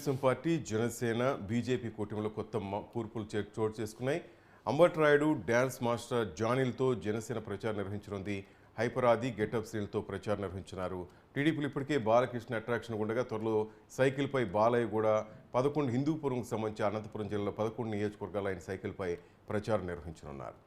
Telugu Desam party, Janasena, BJP కూటమిలో కొత్త కూర్పులు చోటు చేసుకున్నాయి. అంబట్రాయుడు డ్యాన్స్ మాస్టర్ జానీలతో జనసేన ప్రచారం నిర్వహించనుంది. హైపర్ ఆది, గెటప్ శ్రీలతో ప్రచారం నిర్వహించున్నారు. టీడీపీలు ఇప్పటికే బాలకృష్ణ అట్రాక్షన్ ఉండగా త్వరలో సైకిల్పై బాలయ్య కూడా 11 హిందూపురంకు సంబంధించి అనంతపురం జిల్లాలో 11 నియోజకవర్గాల్లో ఆయన సైకిల్పై ప్రచారం నిర్వహించనున్నారు.